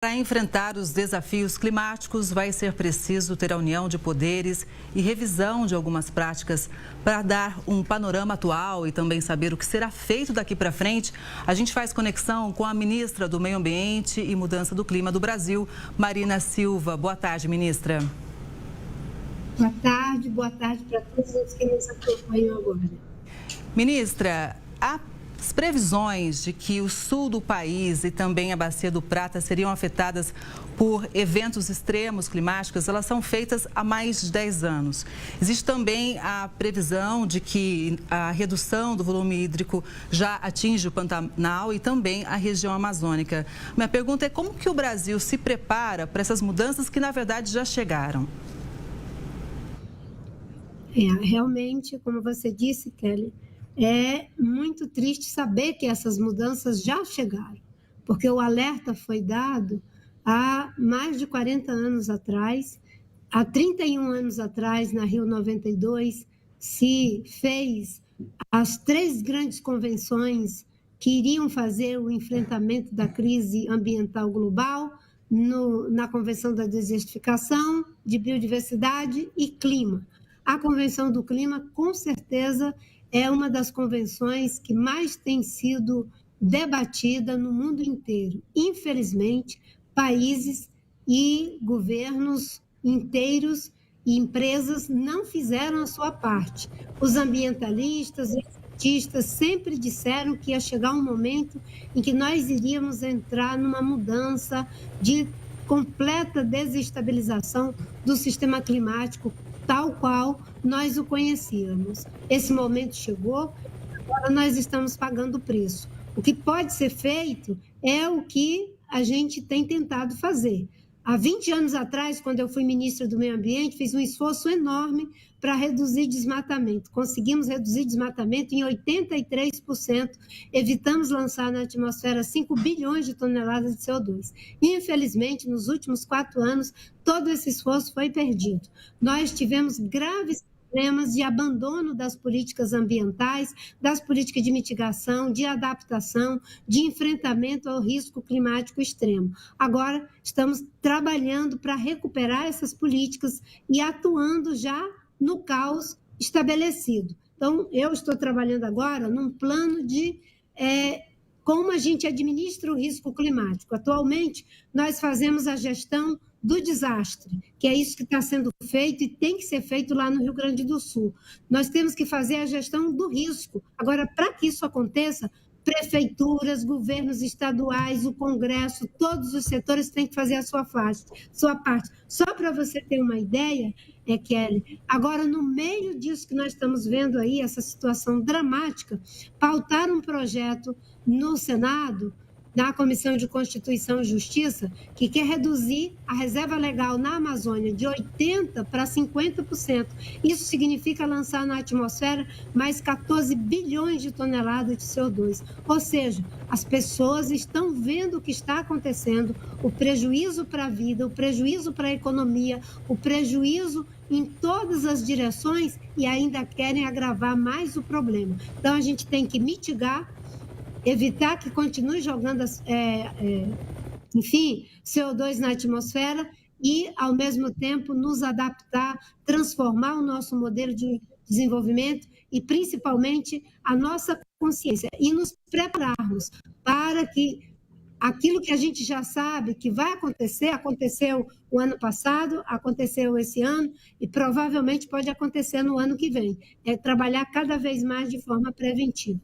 Para enfrentar os desafios climáticos, vai ser preciso ter a união de poderes e revisão de algumas práticas para dar um panorama atual e também saber o que será feito daqui para frente. A gente faz conexão com a ministra do Meio Ambiente e Mudança do Clima do Brasil, Marina Silva. Boa tarde, ministra. Boa tarde para todos os que nos acompanham agora. Ministra, as previsões de que o sul do país e também a Bacia do Prata seriam afetadas por eventos extremos climáticos, elas são feitas há mais de 10 anos. Existe também a previsão de que a redução do volume hídrico já atinge o Pantanal e também a região amazônica. Minha pergunta é como que o Brasil se prepara para essas mudanças que, na verdade, já chegaram? Realmente, como você disse, Kelly, é muito triste saber que essas mudanças já chegaram, porque o alerta foi dado há mais de 40 anos atrás. Há 31 anos atrás, na Rio 92, se fez as 3 grandes convenções que iriam fazer o enfrentamento da crise ambiental global, na Convenção da Desertificação, de Biodiversidade e Clima. A Convenção do Clima, com certeza, é uma das convenções que mais tem sido debatida no mundo inteiro. Infelizmente, países e governos inteiros e empresas não fizeram a sua parte. Os ambientalistas e cientistas sempre disseram que ia chegar um momento em que nós iríamos entrar numa mudança de completa desestabilização do sistema climático tal qual nós o conhecíamos. Esse momento chegou, agora nós estamos pagando o preço. O que pode ser feito é o que a gente tem tentado fazer. Há 20 anos atrás, quando eu fui ministra do Meio Ambiente, fiz um esforço enorme para reduzir desmatamento. Conseguimos reduzir desmatamento em 83%, evitamos lançar na atmosfera 5 bilhões de toneladas de CO2. Infelizmente, nos últimos 4 anos, todo esse esforço foi perdido. Nós tivemos graves problemas de abandono das políticas ambientais, das políticas de mitigação, de adaptação, de enfrentamento ao risco climático extremo. Agora, estamos trabalhando para recuperar essas políticas e atuando já no caos estabelecido. Então, eu estou trabalhando agora num plano de como a gente administra o risco climático. Atualmente, nós fazemos a gestão do desastre, que é isso que está sendo feito e tem que ser feito lá no Rio Grande do Sul. Nós temos que fazer a gestão do risco. Agora, para que isso aconteça, prefeituras, governos estaduais, o Congresso, todos os setores têm que fazer a sua parte. Só para você ter uma ideia, Kelly, agora no meio disso que nós estamos vendo aí, essa situação dramática, pautaram um projeto no Senado, na Comissão de Constituição e Justiça, que quer reduzir a reserva legal na Amazônia de 80% para 50%. Isso significa lançar na atmosfera mais 14 bilhões de toneladas de CO2. Ou seja, as pessoas estão vendo o que está acontecendo, o prejuízo para a vida, o prejuízo para a economia, o prejuízo em todas as direções e ainda querem agravar mais o problema. Então, a gente tem que mitigar, evitar que continue jogando, CO2 na atmosfera e, ao mesmo tempo, nos adaptar, transformar o nosso modelo de desenvolvimento e, principalmente, a nossa consciência e nos prepararmos para que aquilo que a gente já sabe que vai acontecer, aconteceu o ano passado, aconteceu esse ano e provavelmente pode acontecer no ano que vem. É trabalhar cada vez mais de forma preventiva.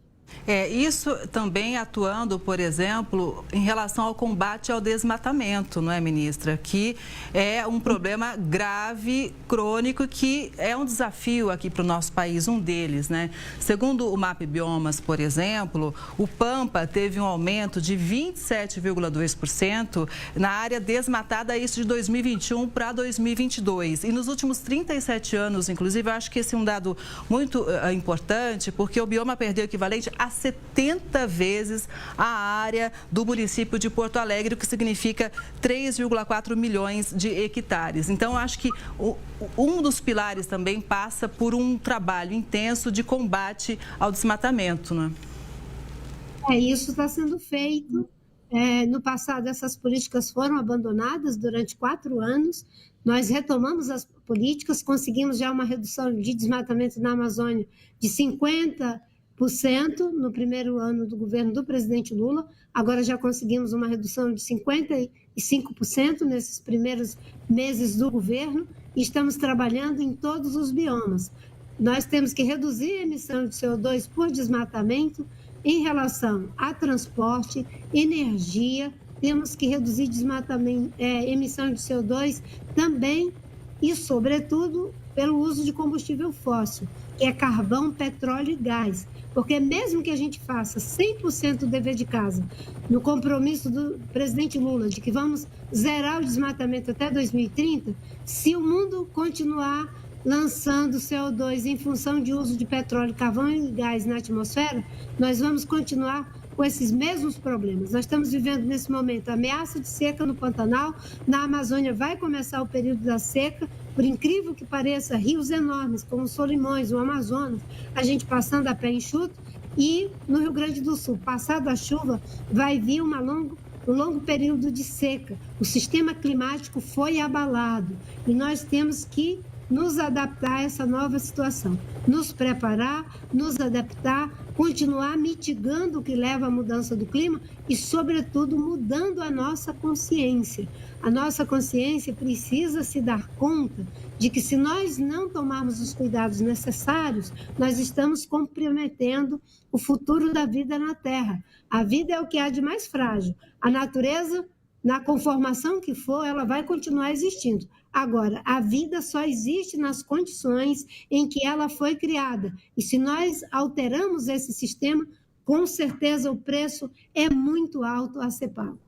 Isso também atuando, por exemplo, em relação ao combate ao desmatamento, não é, ministra? Que é um problema grave, crônico, que é um desafio aqui para o nosso país, um deles, né? Segundo o MAP Biomas, por exemplo, o Pampa teve um aumento de 27,2% na área desmatada, isso de 2021 para 2022. E nos últimos 37 anos, inclusive, eu acho que esse é um dado muito importante, porque o bioma perdeu o equivalente a 70 vezes a área do município de Porto Alegre, o que significa 3,4 milhões de hectares. Então, eu acho que um dos pilares também passa por um trabalho intenso de combate ao desmatamento, né? Isso está sendo feito No passado, essas políticas foram abandonadas durante 4 anos. Nós retomamos as políticas, conseguimos já uma redução de desmatamento na Amazônia de 50% no primeiro ano do governo do presidente Lula. Agora já conseguimos uma redução de 55% nesses primeiros meses do governo e estamos trabalhando em todos os biomas. Nós temos que reduzir a emissão de CO2 por desmatamento em relação a transporte, energia, temos que reduzir desmatamento, emissão de CO2 também e, sobretudo, pelo uso de combustível fóssil, que é carvão, petróleo e gás. Porque mesmo que a gente faça 100% do dever de casa, no compromisso do presidente Lula de que vamos zerar o desmatamento até 2030, se o mundo continuar lançando CO2 em função de uso de petróleo, carvão e gás na atmosfera, nós vamos continuar com esses mesmos problemas. Nós estamos vivendo nesse momento a ameaça de seca no Pantanal, na Amazônia vai começar o período da seca, por incrível que pareça, rios enormes, como o Solimões, o Amazonas, a gente passando a pé enxuto, e no Rio Grande do Sul, passado a chuva, vai vir um longo período de seca. O sistema climático foi abalado e nós temos que nos adaptar a essa nova situação, nos preparar, nos adaptar, continuar mitigando o que leva à mudança do clima e, sobretudo, mudando a nossa consciência. A nossa consciência precisa se dar conta de que, se nós não tomarmos os cuidados necessários, nós estamos comprometendo o futuro da vida na Terra. A vida é o que há de mais frágil. A natureza, na conformação que for, ela vai continuar existindo. Agora, a vida só existe nas condições em que ela foi criada. E se nós alteramos esse sistema, com certeza o preço é muito alto a ser pago.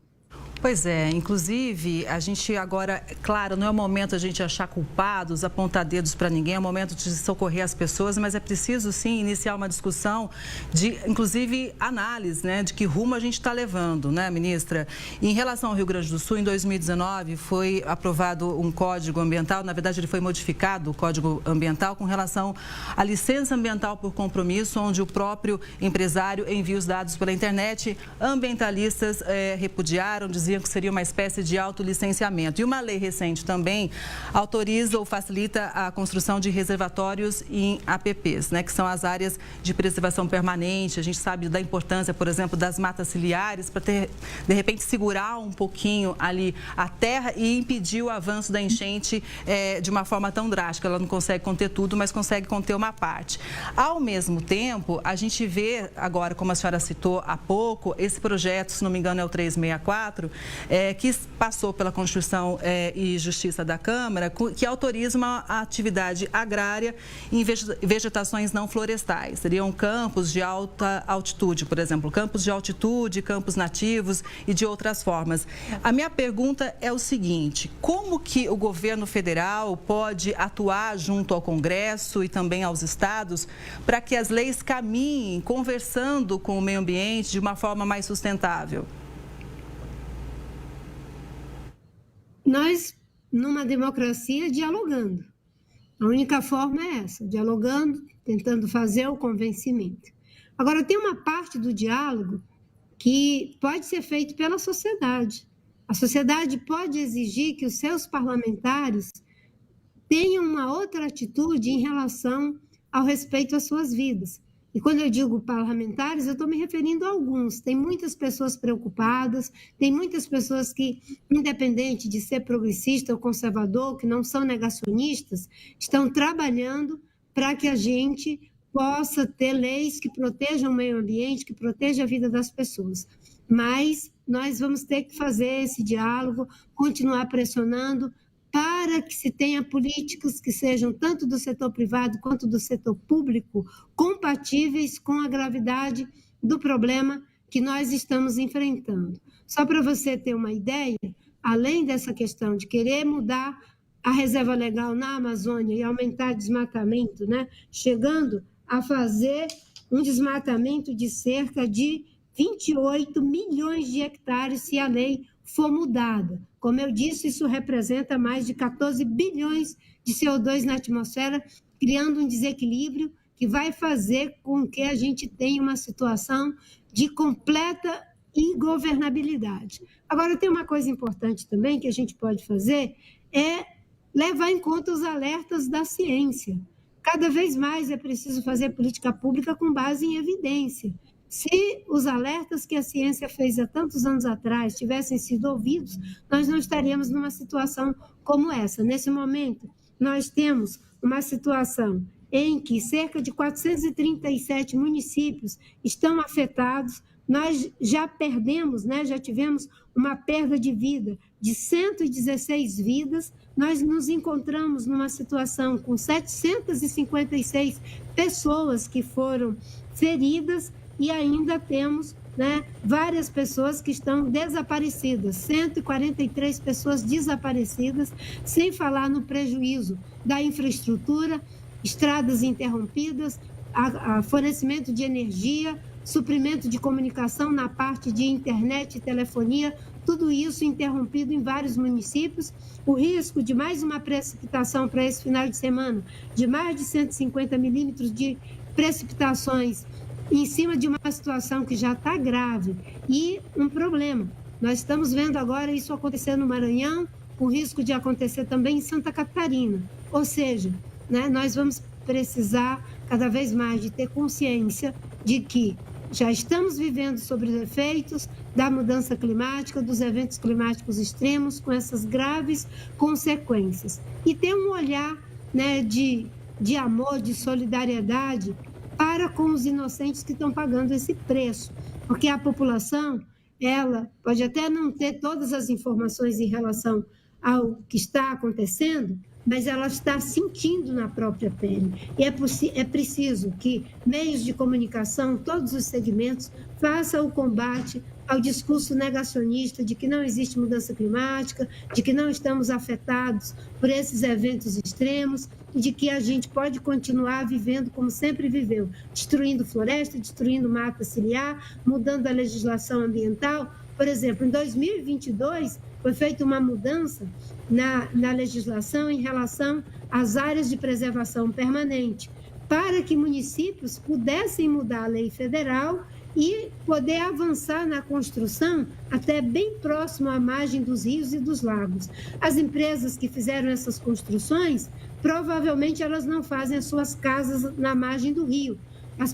Pois é, inclusive, a gente agora, claro, não é o momento a gente achar culpados, apontar dedos para ninguém, é o momento de socorrer as pessoas, mas é preciso, sim, iniciar uma discussão de, inclusive, análise, né, de que rumo a gente está levando, né, ministra? E em relação ao Rio Grande do Sul, em 2019, foi aprovado um código ambiental, na verdade, ele foi modificado, o código ambiental, com relação à licença ambiental por compromisso, onde o próprio empresário envia os dados pela internet, ambientalistas repudiaram, diziam que seria uma espécie de autolicenciamento. E uma lei recente também autoriza ou facilita a construção de reservatórios em APPs, né, que são as áreas de preservação permanente. A gente sabe da importância, por exemplo, das matas ciliares para ter, de repente, segurar um pouquinho ali a terra e impedir o avanço da enchente de uma forma tão drástica. Ela não consegue conter tudo, mas consegue conter uma parte. Ao mesmo tempo, a gente vê agora, como a senhora citou há pouco, esse projeto, se não me engano, é o 364, que passou pela Constituição e Justiça da Câmara, que autoriza uma atividade agrária em vegetações não florestais. Seriam campos de alta altitude, por exemplo, campos de altitude, campos nativos e de outras formas. A minha pergunta é o seguinte: como que o governo federal pode atuar junto ao Congresso e também aos estados para que as leis caminhem conversando com o meio ambiente de uma forma mais sustentável? Nós, numa democracia, dialogando. A única forma é essa, dialogando, tentando fazer o convencimento. Agora, tem uma parte do diálogo que pode ser feito pela sociedade. A sociedade pode exigir que os seus parlamentares tenham uma outra atitude em relação ao respeito às suas vidas. E quando eu digo parlamentares, eu estou me referindo a alguns. Tem muitas pessoas preocupadas, tem muitas pessoas que, independente de ser progressista ou conservador, que não são negacionistas, estão trabalhando para que a gente possa ter leis que protejam o meio ambiente, que protejam a vida das pessoas. Mas nós vamos ter que fazer esse diálogo, continuar pressionando, para que se tenha políticas que sejam tanto do setor privado quanto do setor público compatíveis com a gravidade do problema que nós estamos enfrentando. Só para você ter uma ideia, além dessa questão de querer mudar a reserva legal na Amazônia e aumentar o desmatamento, né, chegando a fazer um desmatamento de cerca de 28 milhões de hectares se a lei for mudada. Como eu disse, isso representa mais de 14 bilhões de CO2 na atmosfera, criando um desequilíbrio que vai fazer com que a gente tenha uma situação de completa e governabilidade. Agora, tem uma coisa importante também que a gente pode fazer, é levar em conta os alertas da ciência. Cada vez mais é preciso fazer política pública com base em evidência. Se os alertas que a ciência fez há tantos anos atrás tivessem sido ouvidos, nós não estaríamos numa situação como essa. Nesse momento, nós temos uma situação em que cerca de 437 municípios estão afetados. Nós já perdemos, já tivemos uma perda de vida de 116 vidas. Nós nos encontramos numa situação com 756 pessoas que foram feridas e ainda temos várias pessoas que estão desaparecidas, 143 pessoas desaparecidas, sem falar no prejuízo da infraestrutura, estradas interrompidas, fornecimento de energia, suprimento de comunicação na parte de internet e telefonia, tudo isso interrompido em vários municípios. O risco de mais uma precipitação para esse final de semana, de mais de 150 milímetros de precipitações em cima de uma situação que já está grave e um problema. Nós estamos vendo agora isso acontecer no Maranhão, com risco de acontecer também em Santa Catarina. Ou seja, nós vamos precisar cada vez mais de ter consciência de que já estamos vivendo sobre os efeitos da mudança climática, dos eventos climáticos extremos, com essas graves consequências. E ter um olhar de amor, de solidariedade para com os inocentes que estão pagando esse preço. Porque a população, ela pode até não ter todas as informações em relação ao que está acontecendo, mas ela está sentindo na própria pele. E é preciso que meios de comunicação, todos os segmentos, façam o combate ao discurso negacionista de que não existe mudança climática, de que não estamos afetados por esses eventos extremos, e de que a gente pode continuar vivendo como sempre viveu, destruindo floresta, destruindo mata ciliar, mudando a legislação ambiental. Por exemplo, em 2022, foi feita uma mudança na legislação em relação às áreas de preservação permanente, para que municípios pudessem mudar a lei federal e poder avançar na construção até bem próximo à margem dos rios e dos lagos. As empresas que fizeram essas construções, provavelmente elas não fazem as suas casas na margem do rio. Os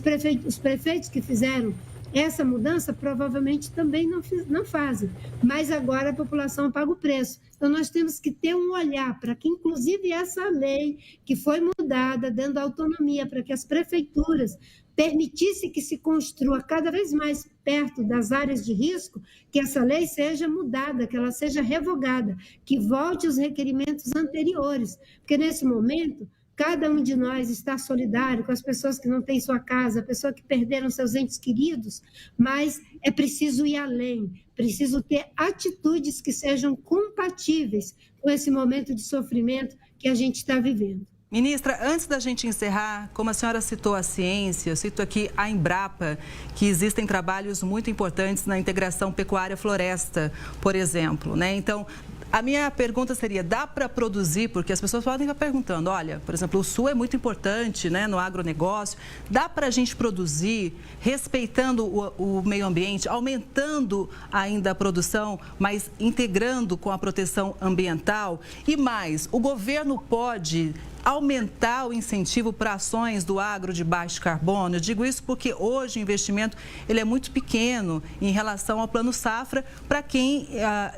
prefeitos que fizeram essa mudança provavelmente também não fazem, mas agora a população paga o preço. Então, nós temos que ter um olhar para que, inclusive, essa lei que foi mudada, dando autonomia para que as prefeituras permitissem que se construa cada vez mais perto das áreas de risco, que essa lei seja mudada, que ela seja revogada, que volte os requerimentos anteriores, porque nesse momento cada um de nós está solidário com as pessoas que não têm sua casa, pessoas que perderam seus entes queridos, mas é preciso ir além, preciso ter atitudes que sejam compatíveis com esse momento de sofrimento que a gente está vivendo. Ministra, antes da gente encerrar, como a senhora citou a ciência, eu cito aqui a Embrapa, que existem trabalhos muito importantes na integração pecuária-floresta, por exemplo, Então, a minha pergunta seria, dá para produzir, porque as pessoas podem estar perguntando, olha, por exemplo, o sul é muito importante no agronegócio, dá para a gente produzir respeitando o meio ambiente, aumentando ainda a produção, mas integrando com a proteção ambiental? E mais, o governo pode aumentar o incentivo para ações do agro de baixo carbono? Eu digo isso porque hoje o investimento ele é muito pequeno em relação ao Plano Safra para quem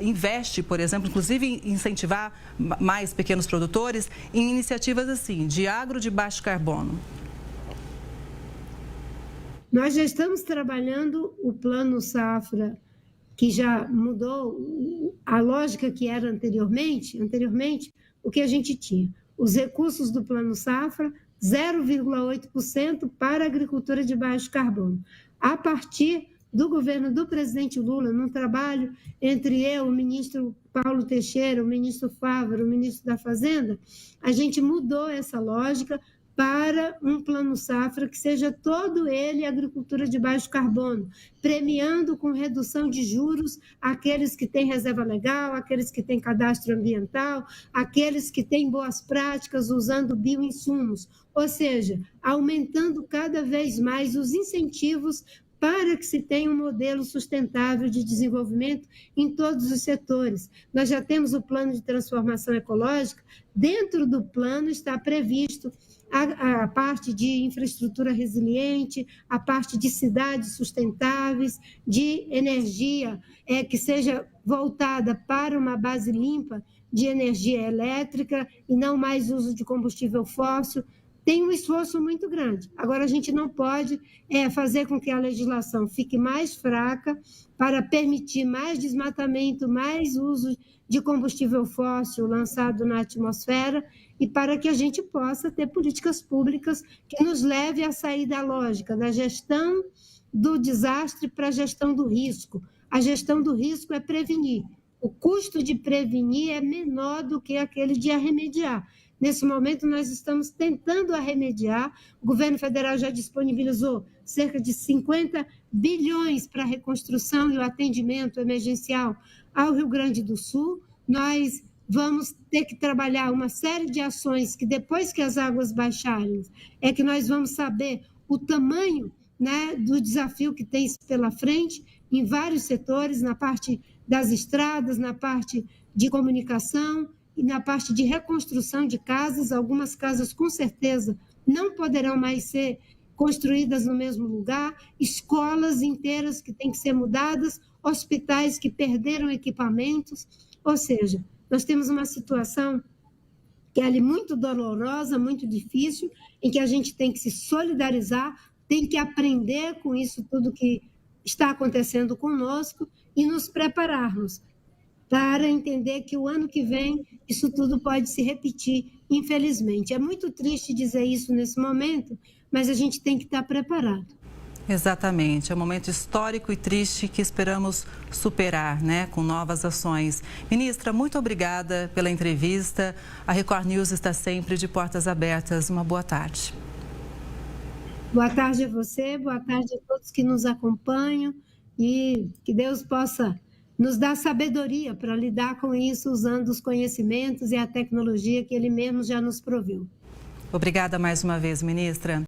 investe, por exemplo, inclusive incentivar mais pequenos produtores em iniciativas assim, de agro de baixo carbono. Nós já estamos trabalhando o Plano Safra, que já mudou a lógica que era anteriormente, o que a gente tinha? Os recursos do Plano Safra, 0,8% para a agricultura de baixo carbono. A partir do governo do presidente Lula, num trabalho entre eu, o ministro Paulo Teixeira, o ministro Fávaro, o ministro da Fazenda, a gente mudou essa lógica para um Plano Safra que seja todo ele agricultura de baixo carbono, premiando com redução de juros aqueles que têm reserva legal, aqueles que têm cadastro ambiental, aqueles que têm boas práticas usando bioinsumos, ou seja, aumentando cada vez mais os incentivos para que se tenha um modelo sustentável de desenvolvimento em todos os setores. Nós já temos o plano de transformação ecológica, dentro do plano está previsto a parte de infraestrutura resiliente, a parte de cidades sustentáveis, de energia que seja voltada para uma base limpa de energia elétrica e não mais uso de combustível fóssil. Tem um esforço muito grande. Agora, a gente não pode fazer com que a legislação fique mais fraca para permitir mais desmatamento, mais uso de combustível fóssil lançado na atmosfera e para que a gente possa ter políticas públicas que nos leve a sair da lógica da gestão do desastre para a gestão do risco. A gestão do risco é prevenir. O custo de prevenir é menor do que aquele de arremediar. Nesse momento, nós estamos tentando arremediar. O governo federal já disponibilizou cerca de 50 bilhões para a reconstrução e o atendimento emergencial ao Rio Grande do Sul. Nós vamos ter que trabalhar uma série de ações que, depois que as águas baixarem, é que nós vamos saber o tamanho, né, do desafio que tem pela frente em vários setores, na parte das estradas, na parte de comunicação, e na parte de reconstrução de casas. Algumas casas, com certeza, não poderão mais ser construídas no mesmo lugar, escolas inteiras que têm que ser mudadas, hospitais que perderam equipamentos. Ou seja, nós temos uma situação que é muito dolorosa, muito difícil, em que a gente tem que se solidarizar, tem que aprender com isso tudo que está acontecendo conosco e nos prepararmos para entender que o ano que vem isso tudo pode se repetir, infelizmente. É muito triste dizer isso nesse momento, mas a gente tem que estar preparado. Exatamente, é um momento histórico e triste que esperamos superar, né, com novas ações. Ministra, muito obrigada pela entrevista. A Record News está sempre de portas abertas. Uma boa tarde. Boa tarde a você, boa tarde a todos que nos acompanham e que Deus possa nos dar sabedoria para lidar com isso, usando os conhecimentos e a tecnologia que Ele mesmo já nos proveu. Obrigada mais uma vez, ministra.